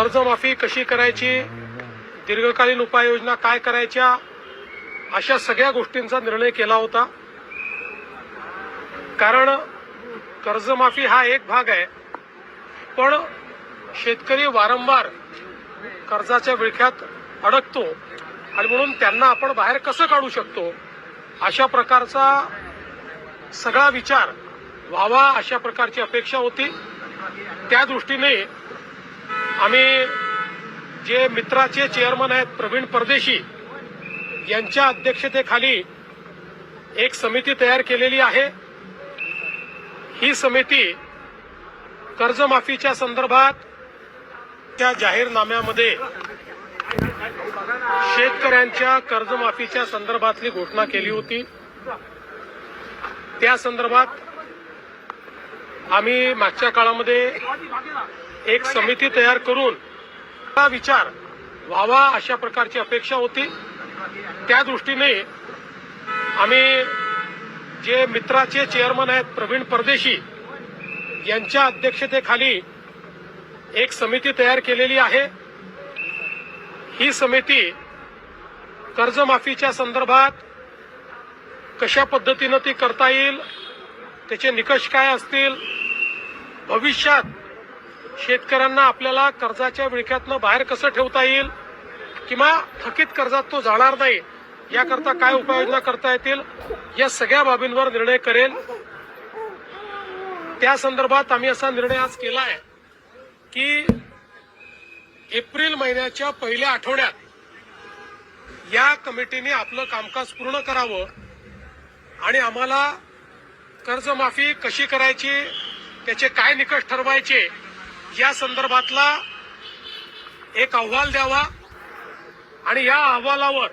कर्जमाफी कशी करायची, दीर्घकालीन उपाययोजना काय करायच्या, अशा सगळ्या गोष्टींचा निर्णय केला होता। कारण कर्जमाफी हा एक भाग आहे, पण शेतकरी वारंवार कर्जाच्या विळख्यात अडकतो आणि म्हणून त्यांना आपण बाहेर कसं काढू शकतो, अशा प्रकारचा सगळा विचार व्हावा अशा प्रकारची अपेक्षा होती। त्या दृष्टीने आम्ही जे मित्राचे चेअरमन आहेत प्रवीण परदेशी यांच्या अध्यक्षतेखाली एक समिती तयार केलेली आहे। ही समिती कर्जमाफीच्या संदर्भात त्या जाहीरनाम्यामध्ये शेतकऱ्यांच्या कर्जमाफीच्या संदर्भातली घोषणा केली होती। त्या संदर्भात आम्ही मागच्या काळामध्ये एक समिती तयार करून हा विचार व्हावा अशा प्रकारची अपेक्षा होती। त्या दृष्टीने आम्ही जे मित्राचे चेअरमन आहेत प्रवीण परदेशी यांच्या अध्यक्षतेखाली एक समिती तयार केलेली आहे। ही समिती कर्जमाफीच्या संदर्भात कशा पद्धतीने ती करता येईल, त्याचे निकष काय असतील, भविष्यात शेतकऱ्यांना आपल्याला कर्जाच्या विळख्यातनं बाहेर कसं ठेवता येईल किंवा थकीत कर्जात तो जाणार नाही याकरता काय उपाययोजना करता येतील, या सगळ्या बाबींवर निर्णय करेल। त्या संदर्भात आम्ही असा निर्णय आज केला आहे की एप्रिल महिन्याच्या पहिल्या आठवड्यात या कमिटीने आपलं कामकाज पूर्ण करावं आणि आम्हाला कर्जमाफी कशी करायची, त्याचे काय निकष ठरवायचे या संदर्भातला एक अहवाल द्यावा आणि या अहवालावर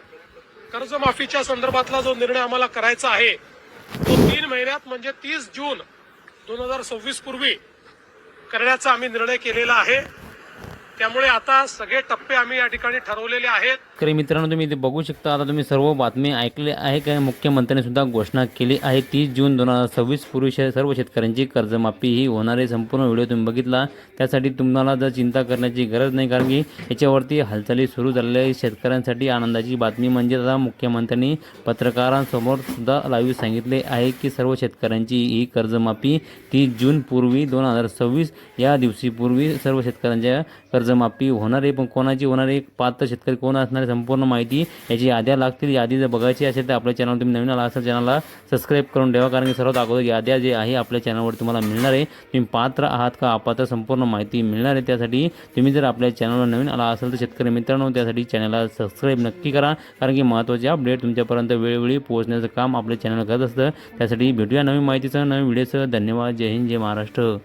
कर्जमाफीच्या संदर्भातला जो निर्णय आम्हाला करायचा आहे तो 3 महिन्यात म्हणजे 30 जून 2026 पूर्वी करण्याचा आम्ही निर्णय केलेला आहे। त्यामुळे आता सगळे टप्पे आम्ही या ठिकाणी ठरवलेले आहेत। खरे मित्रांनो, तुम्ही इथे बघू शकता। आता तुम्ही सर्व बातमी ऐकले आहे का? मुख्यमंत्र्यांनी सुद्धा घोषणा केली आहे 30 जून 2026 पूर्वी सर्व शेतकऱ्यांची कर्जमाफी ही होणार आहे। संपूर्ण व्हिडिओ तुम्ही बघितला, त्यासाठी तुम्हाला जर चिंता करण्याची गरज नाही, कारण की याच्यावरती हालचाली सुरू झालेल्या आहे। शेतकऱ्यांसाठी आनंदाची बातमी म्हणजे आता मुख्यमंत्र्यांनी पत्रकारांसमोर सुद्धा लाईव्ह सांगितले आहे की सर्व शेतकऱ्यांची ही कर्जमाफी 30 जून पूर्वी 2026 या दिवशी पूर्वी सर्व शेतकऱ्यांच्या कर्जमाफी होणार आहे। पण कोणाची होणार आहे, पात्र शेतकरी कोण असणार, संपूर्ण माहिती याची याद्या लागतील। यादी जर बघायची असेल तर आपल्या चॅनल तुम्ही नवीन आला असेल चॅनलला सबस्क्राईब करून ठेवा, कारण की सर्वात अगोदर याद्या जे आहे आपल्या चॅनलवर तुम्हाला मिळणार आहे। तुम्ही पात्र आहात का अपात्र संपूर्ण माहिती मिळणार आहे। त्यासाठी तुम्ही जर आपल्या चॅनलवर नवीन आला असेल तर शेतकरी मित्रांनो त्यासाठी चॅनलला सबस्क्राईब नक्की करा, कारण की महत्त्वाचे अपडेट तुमच्यापर्यंत वेळोवेळी पोहोचण्याचं काम आपल्या चॅनल करत असतं। त्यासाठी भेटूया नवीन माहितीसह नवीन व्हिडिओसह। धन्यवाद। जय हिंद, जय महाराष्ट्र।